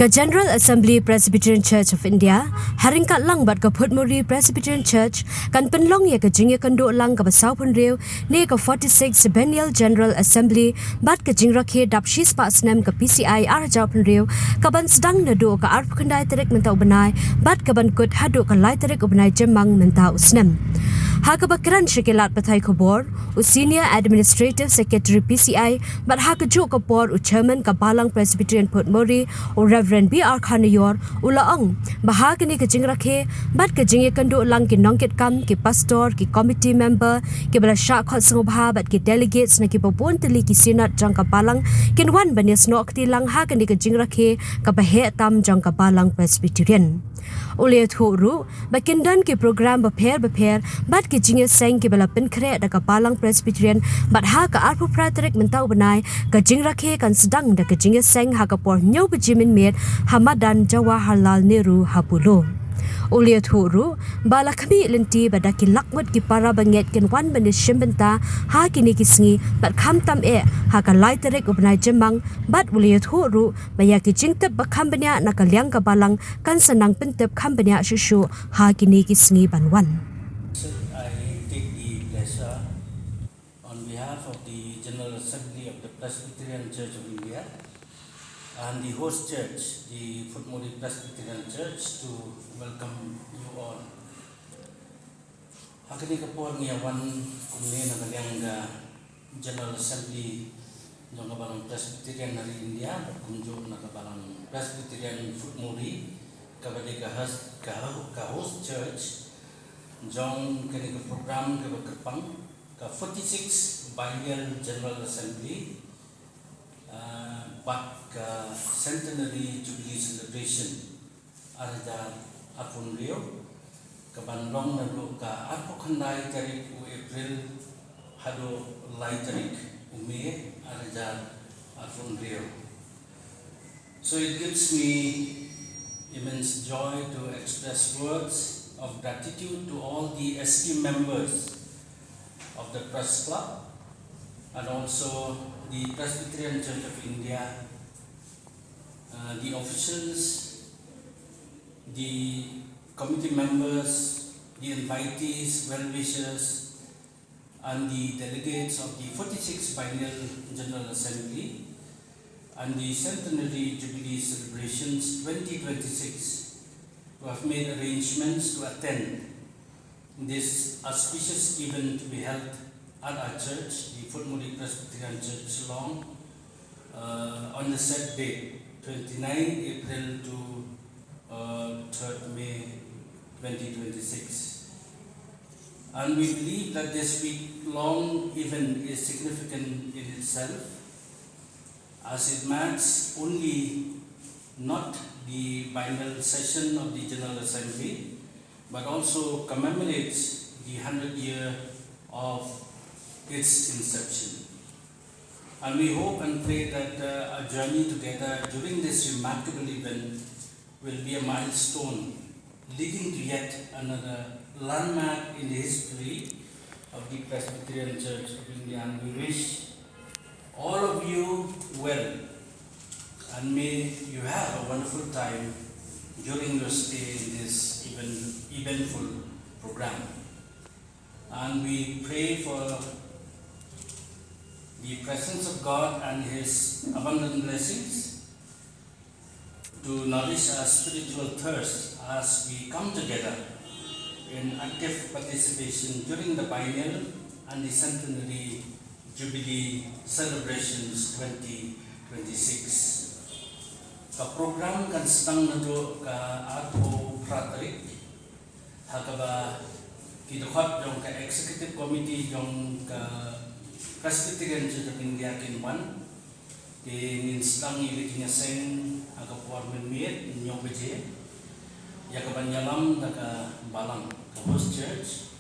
Ka General Assembly Presbyterian Church of India, haringkat lang bat ka Putmuri Presbyterian Church, kan penlong ya ka jingya kando lang ka basaw pun riu, ni ka 46 Biennial General Assembly, bat ka jingrakhe dapshis pa asnem ka PCI arjaw pun riu, ka ban sedang nado ka arp kendai terik mentau benai, bat ka ban kut hadu ka lai terik benai jemang mentau usnem. Haka bakran shikilat batai kobor, Senior Administrative Secretary PCI, bat haka juk kabor Chairman Kabalang Presbyterian Putmuri, Reverend B.R. Khanayor, ulaong, bahagi ni kajing rakhe, bat kajing kando lang ki nongkit kam, ki pastor, ki committee member, ki bala syak khot sengobha, bat ki delegates na ki babun teli ki sinat jang Kabalang, kin wan banyas nok tilang haka ni kajing rakhe, kabahe tam jang Kabalang Presbyterian. Oleh thuru, bakindan ki program beper, bat ki jingya seng ki bala penkre da Kabalang Presbyterian, bat ha ka arpu praterik mentau benai, ka jing rakhe kan sedang da ka jingya seng ha ka por nyaw bejimin met Hamadan Jawaharlal Nehru Hapulo. Oleh thuru, bala kami lenti badaki lakmut ki para banget ken wan bani shimbenta ha kini kisngi bat kham tam ha ka lai terek ubnai jemang bat oleh thuru baya ki jingtep bakham banya na ka liang Kabalang kan senang pentep kham banya shushu ha kini kisngi banwan. I take the pleasure on behalf of the General Assembly of the Presbyterian Church of India and the host church, the Putmuri Presbyterian Church, to welcome you all. Hakini kapor ngawan kumne na kaliang General Assembly ng Kabalang Presbyterian dari India berkunjung na Kabalang Presbyterian Putmuri kabali ka host church jong kini program ke berkepang ke 46 Biennial General Assembly bat ke Centenary Jubilee Celebration ada apun rio ke Bandung nado ke apu kandai tarik April hado lai tarik Mei ada apun rio. So it gives me immense joy to express words of gratitude to all the esteemed members of the Press Club and also the Presbyterian Church of India, the officials, the committee members, the invitees, well-wishers, and the delegates of the 46th Biennial General Assembly and the Centenary Jubilee Celebrations 2026, who have made arrangements to attend this auspicious event to be held at our church, the Putmuri Presbyterian Church, Shillong, on the set date, 29 April to 3rd May 2026. And we believe that this week-long event is significant in itself, as it marks only not the biennial session of the General Assembly, but also commemorates the 100th year of its inception. And we hope and pray that our journey together during this remarkable event will be a milestone leading to yet another landmark in the history of the Presbyterian Church of India. And we wish all of you well, and may you have a wonderful time during your stay in this eventful program. And we pray for the presence of God and His abundant blessings to nourish our spiritual thirst as we come together in active participation during the biennial and the centenary Jubilee Celebrations 2026. Ka program kan sedang nado ka ato praterik hakaba kidukhat jong ka executive committee jong ka Presbyterian Church of India kinwan in sedang ilikinya seng akapuar menmiet nyong beje ya kabanyalam ka Balang ka host church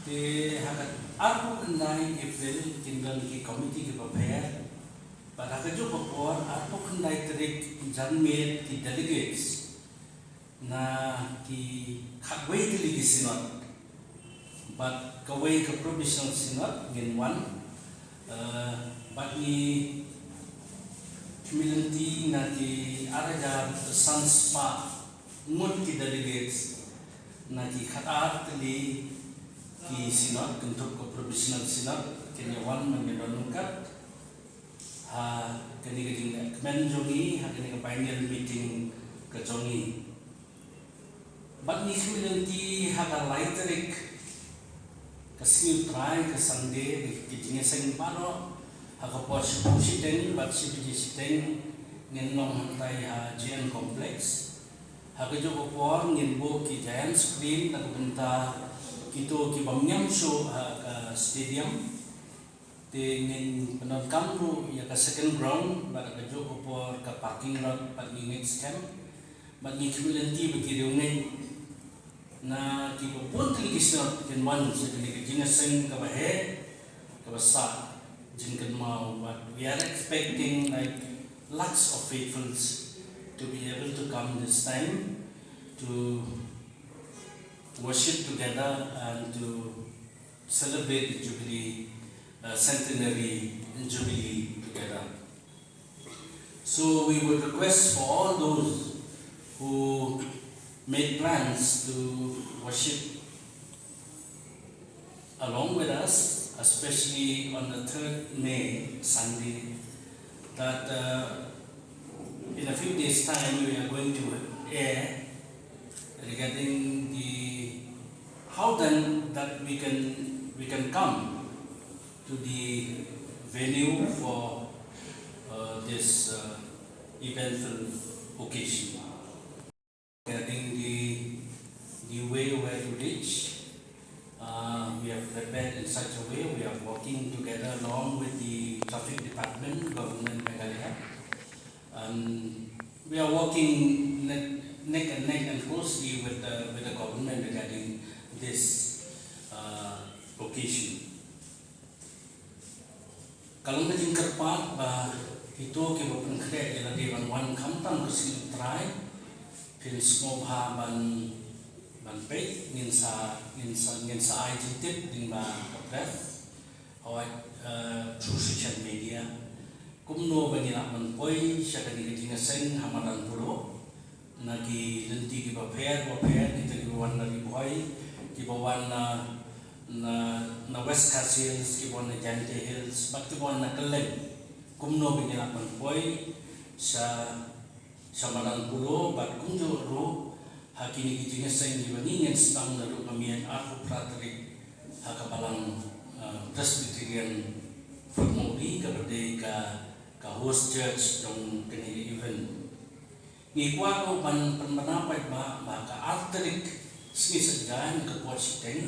di hakat aku kendai April tinggal ki committee ki prepare pada kejo kapuar aku kendai terik janmet ki delegates na ki khagway ki sinod but kaway ka provisional synod ginwan but ni community na ki araja sans pa ngut ki delegates na ki khatar tli ki sinod kuntuk ko provisional sinod kenya wan mangenonungkat ha kani geding kmen jongi ha kani ka final meeting ka jongi but ni community ha ka laiterik ka skill try ka sangde ki jinge sing pano Hakapo siteng bat sipiji siteng ngin long hantai ha GN complex hakajo ko ngin bo ki giant screen na kubenta kito ki bamnyam show ha ka stadium te ngin penon kamru ya ka second ground bat hakajo ko ka parking lot pat ni next camp bat ni community bagi reuneng na ki po pun tri kisna ken man sa ni jinga sing ka bahe ka basa but we are expecting like lots of faithfuls to be able to come this time to worship together and to celebrate the Jubilee centenary and Jubilee together. So we would request for all those who made plans to worship along with us, especially on the 3rd May, Sunday, that in a few days' time we are going to air regarding the how then that we can come to the venue for this eventful occasion. Regarding the way where to reach. We have prepared in such a way, we are working together along with the traffic department, government Meghalaya, and we are working neck and neck and closely with the government regarding this occasion. Kalau ngajin kerpat bah itu kita pengkret adalah di wan kamtam kesini try, pin semua ban pay ngin sa ai tip din ba press or through social media kumno ba nila man poi siya kani kinga sen hamadan pulo nagi lenti ki ba fair kita ki wan na boy ki ba wan na West Coast Hills ki ba na Jante Hills but ki ba na Kaleng kumno ba nila man poi sa hamadan pulo but kumjo ro hakini kijinga sayang dibandingin setang lalu kamian aku praterik hakabalang Presbyterian Family kaberde ka host church dong kini event ngikwa ko panapay ba ka arterik sini sejan ke buat siteng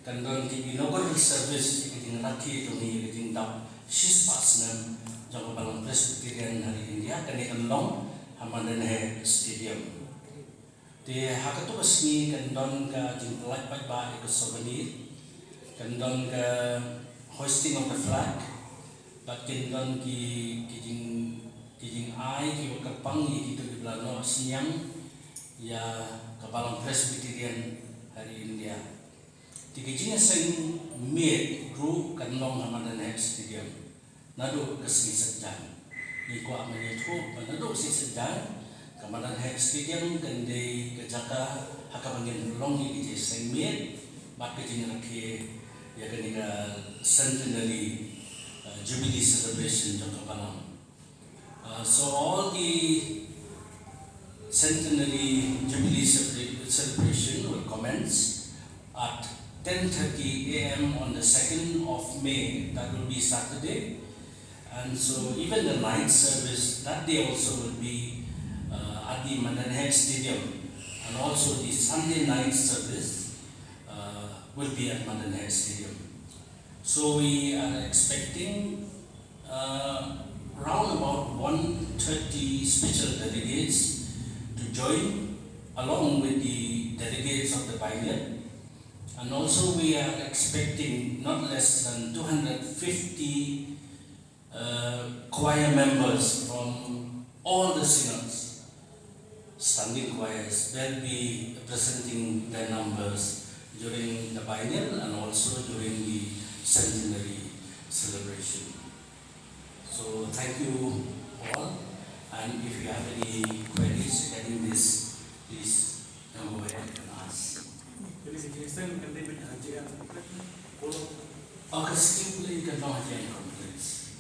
kan dong ki inaugural service kijing laki dong ni kijing dap sispas jang kabalang Presbyterian hari India kani kanlong hamadan he stadium di hakatu basmi kandon ka jinglat pa iko souvenir kandon ka hoisting of the flag but kandon ki kijing ai ki kapang ki itu di belano siang ya kabalang Presbyterian hari India di kijingnya sing mid group kandon hamadan stadium nado kesini sejan iko amenyetho nado si sejan Kamaran Head Stadium kande kejaka hakabangin longi di sengmit bak kejing rakhe ya kaniga centenary Jubilee celebration jangka panang. So all the centenary Jubilee celebration will commence at 10:30 a.m. on the 2nd of May. That will be Saturday, and so even the night service that day also will be at the Madanhead Stadium, and also the Sunday night service will be at Madanhead Stadium. So we are expecting around about 130 special delegates to join along with the delegates of the Pioneer, and also we are expecting not less than 250 choir members from all the synods. Standing choirs, they'll be presenting their numbers during the biennial and also during the centenary celebration. So thank you all. And if you have any queries regarding this, please go ahead and ask. Augustine play the Northern complex.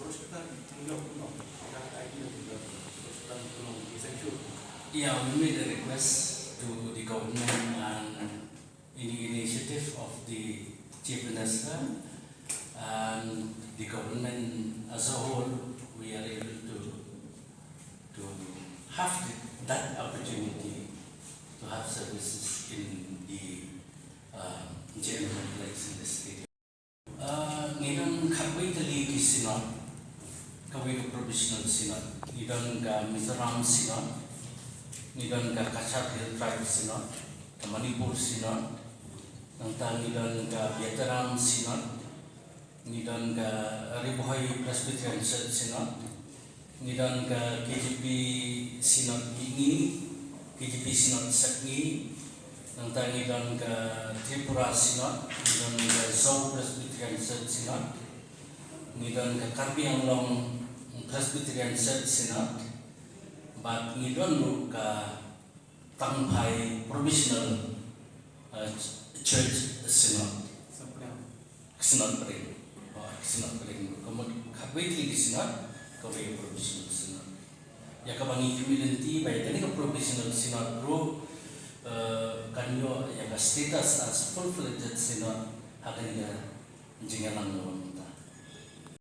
Yeah, we made a request to the government and in the initiative of the Chief Minister and the government as a whole, we are able to have that opportunity to have services in the jail complex in the stadium. Nidang Kawai Taligi Synod, Kawai Provisional Synod, Nidang Mizoram Synod, Nidang Kachar Hill Tribe Synod, Manipur Synod, Nidang Vietnam Synod, Nidang Ribohoi Presbyterian Church Synod, Nidang KGP Synod ini, KGP Synod Sakni, Nantang nidang Tripura Synod, nidang Zhou Presbyterian Church Synod, nidang Karbi Anglong Presbyterian Church Synod, but nidang Tangpai Provisional Church Synod, Synod Pering, Synod Pering, kemudian Karbi Tinggi Synod, Karbi Provisional Synod. Ya kabangi community baik tadi ke Provisional Synod bro. Kanyo yang status as full-fledged synod akan dia jengalan